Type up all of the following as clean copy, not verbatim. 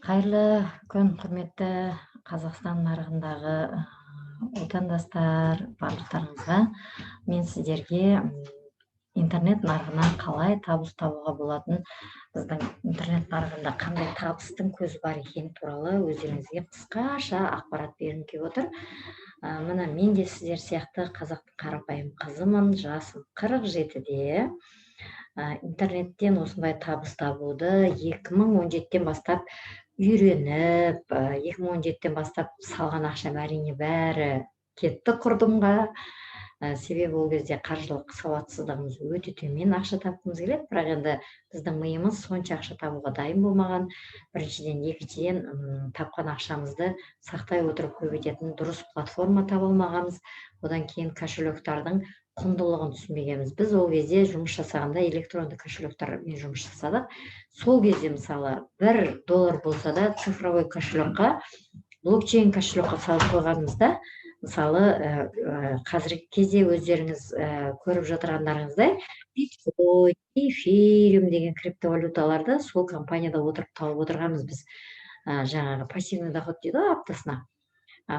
Қайырлы күн, құрметті Қазақстан нарығындағы отандастар, барлықтарыңызға. Мен сіздерге интернет нарығынан қалай табыс табуға болатын, біздің интернет нарығында қандай табыстың көзі бар екені туралы өздеріңізге қысқаша ақпарат бергім келіп отыр. Мына мен де сіздер сияқты қазақтың қарапайым қызымын, жасым 47-де. Интернеттен осындай табыс табуды 2017-тен бастап үйреніп, 2017-тен бастап салған ақшам әрине бәрі кетті құрдымға. Себебі ол кезде қаржылық сауатсыздығымыз өте төмен, ақша тапқымыз келеді, бірақ енді біздің миымыз сонша ақша табуға дайын болмаған. Біріншіден, екіншіден, тапқан ақшамызды сақтай отырып көбейтетін дұрыс платформа таба алмағанбыз. Одан кейін кошелектардың құндылығын түсінбегенбіз. Біз ол кезде жұмыс жасағанда электронды кошелектермен жұмыс жасадық. Сол кезде мысалы $1 болса да цифровой кошелекқа, блокчейн кошелекқа салып қойғанымызда, мысалы қазіргі кезде өздеріңіз көріп жатырғандарыңыздай биткоин, эфириум деген криптовалюталарды сол компанияда отырып тауып отырғанбыз біз. Жаңағы пассивный доход дейді ғой, аптасына.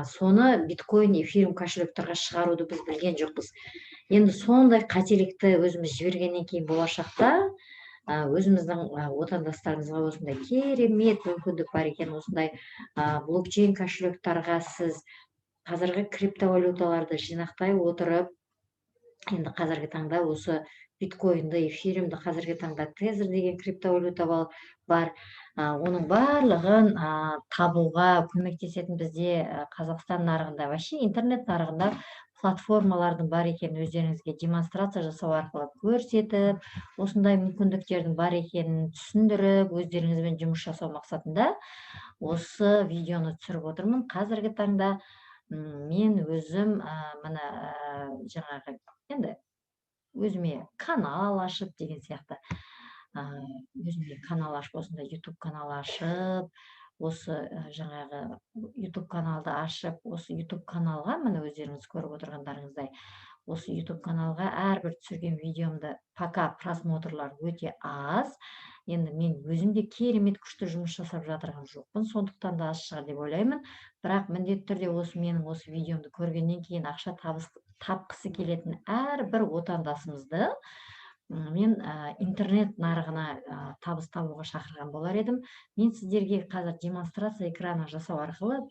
Соны биткоин, эфириум кошелектерға шығаруды біз білген жоқпыз. Енді сондай қателікті өзіміз жібергеннен кейін болашақта өзіміздің отандастарымызға осындай керемет мүмкіндік бар екен. Осындай блокчейн кошелектарға сіз қазіргі криптовалюталарды жинақтай отырып, енді қазіргі таңда осы биткоинді, эфириумды, қазіргі таңда тезер деген криптовалюта бар. Оның барлығын табуға көмектесетін бізде Қазақстан нарығында, вообще интернет нарығында платформалардың бар екенін өздеріңізге демонстрация жасау арқылы көрсетіп, осындай мүмкіндіктердің бар екенін түсіндіріп, өздеріңізбен жұмыс жасау мақсатында осы видеоны түсіріп отырмын. Қазіргі таңда мен өзім мына жаңағы енді өзіме канал ашып деген сияқты, өзіме канал ашып, осындай YouTube канал ашып, осы жаңағы YouTube каналды ашып, осы YouTube каналға, міне өздеріңіз көріп отырғандарыңыздай, осы YouTube каналға әрбір түсірген видеомды пока просмотрлар өте аз. Енді мен өзім де керемет күшті жұмыс жасап жатырған жоқпын, сондықтан да аз шығар деп ойлаймын. Бірақ міндетті түрде осы менің осы видеомды көргеннен кейін ақша тапқысы келетін әрбір отандасымызды мен интернет нарығына табыс табуға шақырған болар едім. Мен сіздерге қазір демонстрация экраны жасау арқылы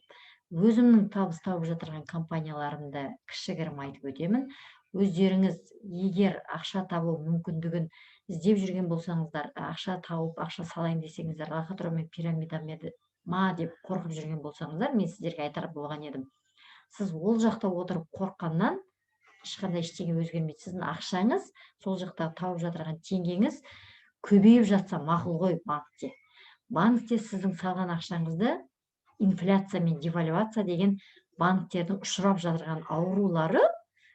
өзімнің табыс тауып жатырған компанияларымды кішігірім айтып өтемін. Өздеріңіз егер ақша табу мүмкіндігін іздеп жүрген болсаңыздар, ақша тауып, ақша салайын десеңіздер, лохотрон мен пирамида деп қорқып жүрген болсаңыздар, мен сіздерге айтар болған едім. Сіз ол жақта отырып қорыққаннан ешқандай ештеңе өзгермейді. Сіздің ақшаңыз, сол жақта тауып жатырған теңгеңіз көбейіп жатса мақұл ғой банкте. Банкте сіздің салған ақшаңызды инфляция мен девальвация деген банктердің ұшырап жатырған аурулары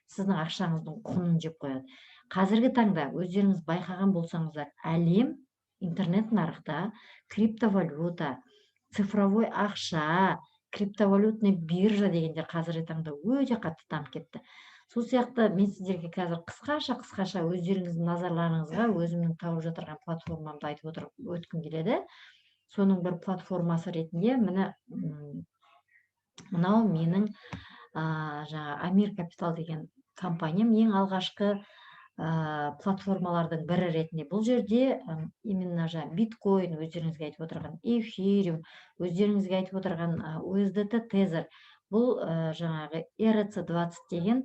сіздің ақшаңыздың құнын жеп қояды. Қазіргі таңда өздеріңіз байқаған болсаңыздар, әлем интернет нарықта криптовалюта, цифровой ақша, криптовалютный биржа дегендер қазіргі таңда өте қатты дамып кетті. Сол сияқты мен сіздерге қазір қысқаша өздеріңіздің назарларыңызға өзімнің тауып жатырған платформамды айтып өткім келеді. Соның бір платформасы ретінде мынау менің жаңа Амир Капитал деген компаниям ең алғашқы платформалардың бірі ретінде. Бұл жерде именно биткоин, өздеріңізге айтып отырған эфириум, өздеріңізге айтып отырған USDT тезер, бұл жаңағы ERC-20 деген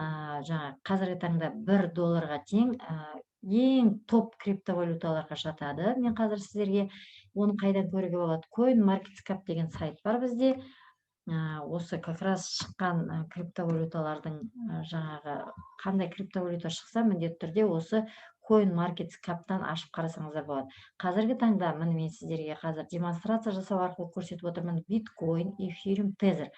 қазіргі таңда $1 тең ең топ криптовалюталарға жатады. Мен қазір сіздерге оны қайдан көруге болады? CoinMarketCap деген сайт бар бізде. Осы как раз шыққан криптовалюталардың жаңағы қандай криптовалюта шықса, міндетті түрде осы CoinMarketCap'тан ашып қарасаңыздар болады. Қазіргі таңда мен сіздерге қазір демонстрация жасау арқылы көрсетіп отырмын биткоин, эфириум, тезер.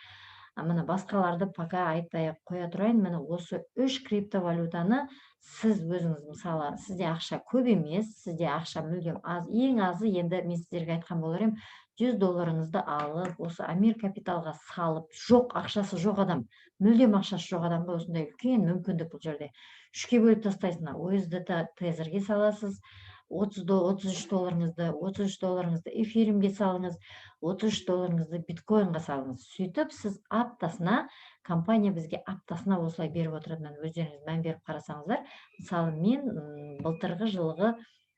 Міне басқаларды пока айтпай қоя тұрайын. Міне осы 3 криптовалютаны сіз өзіңіз, мысалы, сізде ақша көп емес, сізде ақша мүлдем аз, ең азы енді мен сіздерге айтқан болар едім, $100 алып, осы Амир Капиталға салып, жоқ, ақшасы жоқ адам, мүлдем ақшасы жоқ адамға осындай үлкен мүмкіндік бұл жерде. 3-ке бөліп тастайсың, USDT тезерге саласыз, $33 эфиримге салыңыз, $33 биткоинға салыңыз. Сөйтіп, сіз аптасына, компания бізге аптасына осылай беріп отырады. Өздеріңіз мән беріп қарасаңыздар, мысалы мен былтырғы жылғы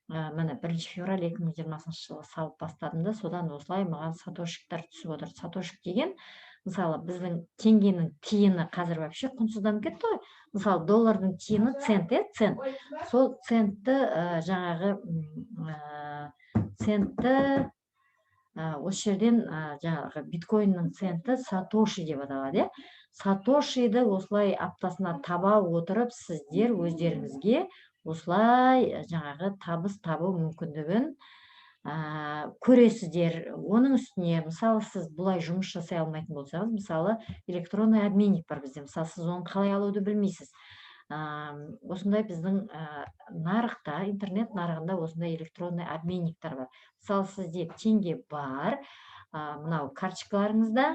міне 1 февраль 2020 жылы салып бастадым да, содан осылай маған сатошиктер түсіп отыр. Сатошик деген, мысалы, біздің теңгенің тиыны қазір вообще құнсызданып кетті ғой. Мысалы, доллардың тиыны цент, цент. Сол центті жаңағы центті осы жерден жаңағы биткоиннің центі сатоши деп аталады. Сатошиді осылай аптасына таба отырып, сіздер өздеріңізге осылай жаңағы табыс табу мүмкіндігін көресіздер. Оның үстіне, мысалы, сіз бұлай жұмыс жасай алмайтын болсаңыз, мысалы, электронный обменник бар бізде. Мысалы, сіз оны қалай алуды білмейсіз. Осындай біздің нарықта, интернет нарығында осындай электронный обменниктер бар. Мысалы, сізде теңге бар, мынау карточкаларыңызда,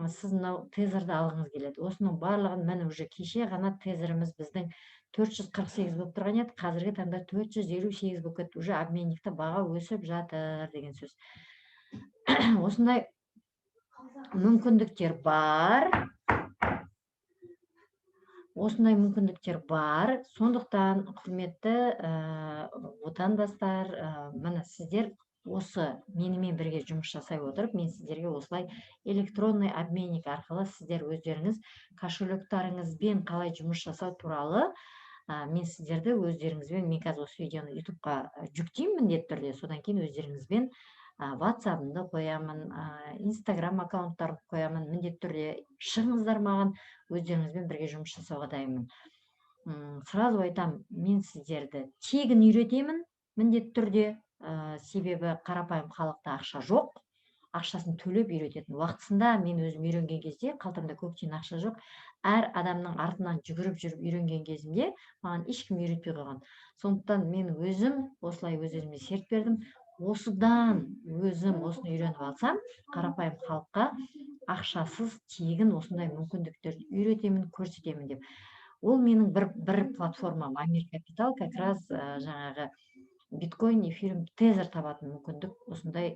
сіз мынау тезерді алғыңыз келеді. Осының барлығын міне уже кеше ғана тезеріміз біздің 448 болып тұрған еді, қазіргі таңда 458 болып кетті. Уже обменникте баға өсіп жатыр деген сөз. Осындай мүмкіндіктер бар. Сондықтан, құрметті отандастар, міне сіздер осы менімен бірге жұмыс жасай отырып, мен сіздерге осылай электронный обменник арқылы сіздер өздеріңіз кошелектарыңызбен қалай жұмыс жасау туралы мен сіздерді өздеріңізбен, мен қазір осы видеоны ютубқа жүктеймін міндетті түрде, содан кейін өздеріңізбен WhatsApp-ымды қоямын, Instagram аккаунттарын қоямын, міндетті түрде шығыңыздар маған, өздеріңізбен бірге жұмыс жасауға дайынмын. Сразу айтам, мен сіздерді тегін үйретемін, міндетті түрде, себебі қарапайым халықта ақша жоқ, ақшасын төлеп үйрететін. Уақытысында мен өзім үйренген кезде қалтамда көк тиын ақша жоқ. Әр адамның артынан жүгіріп жүріп үйренген кезімде маған ешкім үйретпей қойған. Сондықтан мен өзім осылай өз-өзіме серт бердім. Осыдан өзім осыны үйреніп алсам, қарапайым халыққа ақшасыз тегін осындай мүмкіндіктерді үйретемін, көрсетемін деп. Ол менің бір платформам, Амир Капитал, как раз жаңағы биткоин, эфирим, тезер табатын мүмкіндік, осындай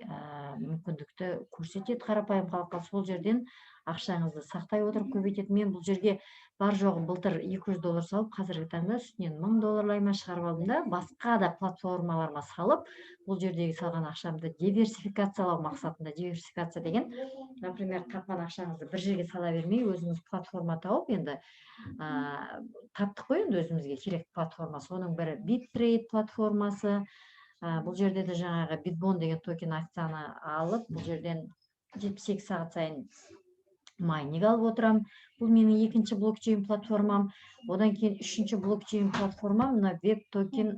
мүмкіндікті көрсетеді қарапайым халыққа. Сол жерден ақшаңызды сақтай отырып көбейтеді. Мен бұл жерге бар жоғы былтыр $200 салып, қазіргі таңда үстінен $1000 шығарып алдым да, басқа да платформаларыма салып, бұл жердегі салған ақшамды диверсификациялау мақсатында. Диверсификация деген, например, тапқан ақшаңызды бір жерге сала бермей, өзіңіз платформа тауып, енді таптық қой енді өзімізге керек платформа. Соның бірі BitTrade платформасы. Бұл жерде де жаңағы Bitbon деген токен акцияны алып, бұл жерден 72 сағат сайын майнинг алып отырам. Бұл менің екінші блокчейн платформам. Одан кейін үшінші блокчейн платформам, мына WebToken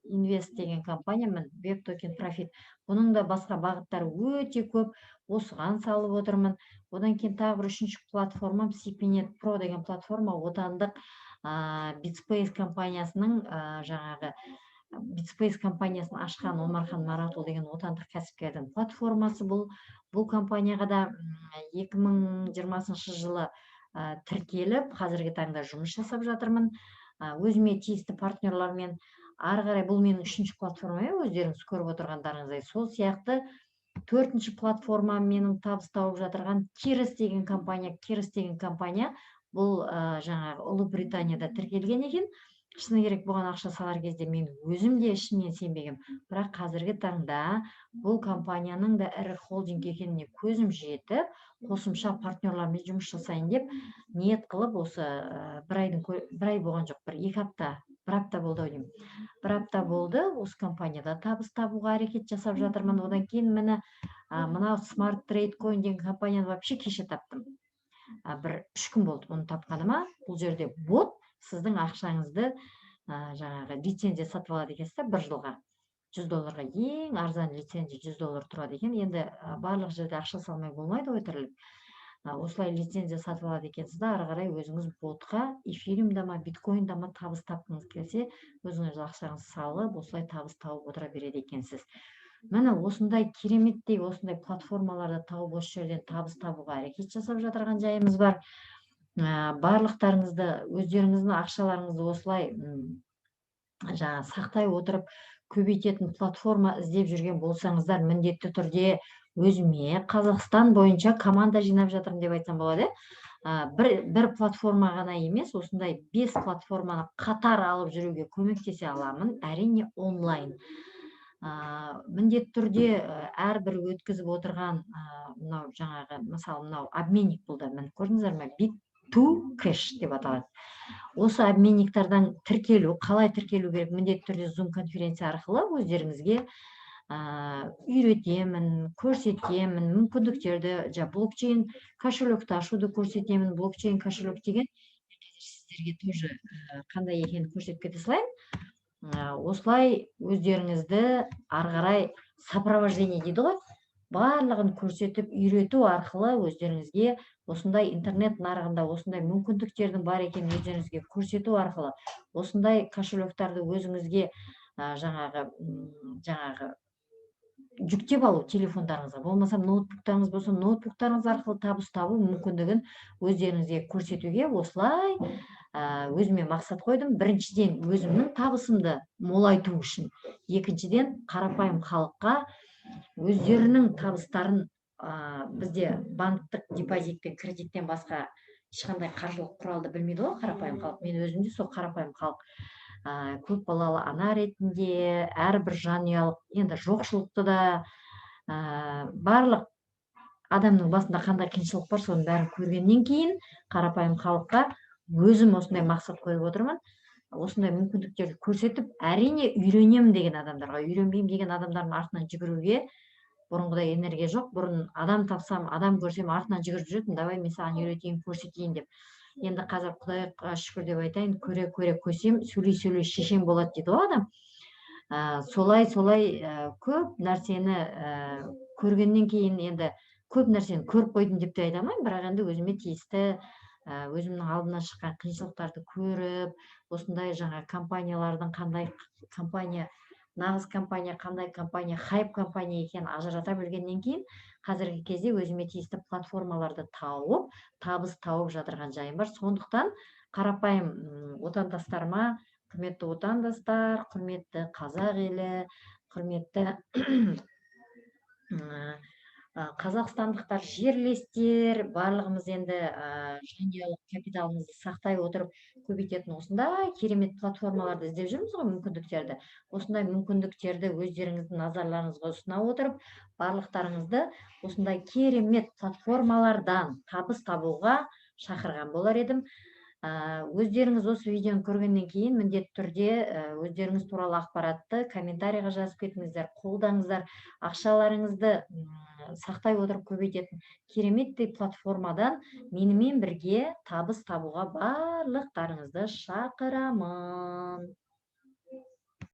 Invest деген компания, мен WebToken Profit. Бұның да басқа бағыттары өте көп, осыған салып отырмын. Одан кейін тағы бір үшінші платформам CPNet Pro деген платформа, отандық BitSpace компаниясының жаңағы BitSpace компаниясын ашқан Омархан Маратұлы деген отандық кәсіпкердің платформасы. Бұл компанияға да 2020 жылы тіркеліп, қазіргі таңда жұмыс жасап жатырмын. Өзіме тиісті партнерлармен. Ары қарай бұл менің үшінші платформа, өздеріңіз көріп отырғандарыңыздай. Сол сияқты төртінші платформа менің табыс тауып жатырған Keras деген компания. Keras деген компания бұл жаңағы Ұлыбританияда тіркелген екен. Шыны керек, бұған ақша салар кезде мен өзім де ішімнен сенбегем. Бірақ қазіргі таңда бұл компанияның да ірі холдинг екеніне көзім жетіп, қосымша партнерлармен жұмыс жасайын деп ниет қылып, осы бір ай болған жоқ, бір апта болды деймін. Бір апта болды, осы компанияда табыс табуға әрекет жасап жатырмын. Одан кейін мынау Smart Trade Coin деген компанияны вообще кеше таптым. Бір 3 күн болды оны тапқаныма. Бұл жерде бот сіздің ақшаңызды жаңағы лицензия сатып алады екенсіз, бір жылға $100 ең арзан лицензия $100 тұрады екен. Енді барлық жерде ақша салмай болмайды ғой тірлік. Осылай лицензия сатып алады екенсіз, ары қарай өзіңіз ботқа эфиримда ма, биткоинда ма табыс тапқыңыз келсе, өзіңіз ақшаңызды салып, осылай табыс тауып отыра береді екенсіз. Міне осындай кереметтей осындай платформаларды тауып, осы жерден табыс табуға әрекет жасап жатырған жайымыз бар. Барлықтарыңызды, өздеріңіздің ақшаларыңызды осылай сақтай отырып көбейтетін платформа іздеп жүрген болсаңыздар, міндетті түрде өзіме Қазақстан бойынша команда жинап жатырмын деп айтсам болады. Бір платформа ғана емес, осындай 5 платформаны қатар алып жүруге көмектесе аламын, әрине онлайн. Міндетті түрде әрбір өткізіп отырған мынау жаңағы мысалы мынау обменник болды, міне көрдіңіздер ме, Bit2Cash деп аталады. Осы обменниктардан қалай тіркелу керек? Міндетті түрде Zoom конференция арқылы өздеріңізге үйретемін, көрсетемін, мүмкіндіктерді, блокчейн кошелекті ашуды көрсетемін. Блокчейн кошелек деген сіздерге тоже қандай екенін көрсетіп кете салайын. Осылай өздеріңізді ары қарай сопровождение дейді ғой, барлығын көрсетіп үйрету арқылы өздеріңізге осындай интернет нарығында осындай мүмкіндіктердің бар екенін өздеріңізге көрсету арқылы осындай кошелектарды өзіңізге жаңағы жүктеп алу телефондарыңызға, болмаса ноутбуктарыңыз болса, ноутбуктарыңыз арқылы табыс табу мүмкіндігін өздеріңізге көрсетуге осылай өзіме мақсат қойдым. Біріншіден өзімнің табысымды молайту үшін, екіншіден қарапайым халыққа өздерінің табыстарын, бізде банктік депозит пен кредиттен басқа ешқандай қаржылық құралды білмейді ғой қарапайым халық. Мен өзім де сол қарапайым халық, көп балалы ана ретінде әрбір жанұялық, енді жоқшылықты да барлық адамның басында қандай қиыншылық бар, соның бәрін көргеннен кейін қарапайым халыққа өзім осындай мақсат қойып отырмын. Осындай мүмкіндіктерді көрсетіп, әрине үйренемін деген адамдарға, үйренбеймін деген адамдардың артынан жүгіруге бұрынғыдай энергия жоқ. Бұрын адам тапсам, адам көрсем артынан жүгіріп жүретін, давай мен саған үйретейін, көрсетейін деп. Енді қазір Құдайға шүкір деп айтайын, көре көсем, сөйлей шешен болады дейді ғой адам. Солай көп нәрсені көргеннен кейін енді көп нәрсені көріп қойдым деп те айта алмаймын, бірақ енді өзіме тиісті өзімнің алдымнан шыққан қиыншылықтарды көріп, осындай жаңа компаниялардың қандай компания, нағыз компания, қандай компания, хайп компания екенін ажырата білгеннен кейін, қазіргі кезде өзіме тиісті платформаларды тауып, табыс тауып жатырған жайым бар. Сондықтан қарапайым отандастарыма, құрметті отандастар, құрметті қазақ елі, құрметті қазақстандықтар, жерлестер, барлығымыз енді жанұялық капиталымызды сақтай отырып көбейтетін осындай керемет платформаларды іздеп жүрміз ғой, мүмкіндіктерді. Осындай мүмкіндіктерді өздеріңіздің назарларыңызға ұсына отырып, барлықтарыңызды осындай керемет платформалардан табыс табуға шақырған болар едім. Өздеріңіз осы видеоны көргеннен кейін міндетті түрде өздеріңіз туралы ақпаратты комментарийға жазып кетіңіздер, қолдаңыздар. Ақшаларыңызды сақтай отырып көбейтетін кереметтей платформадан менімен бірге табыс табуға барлықтарыңызды шақырамын.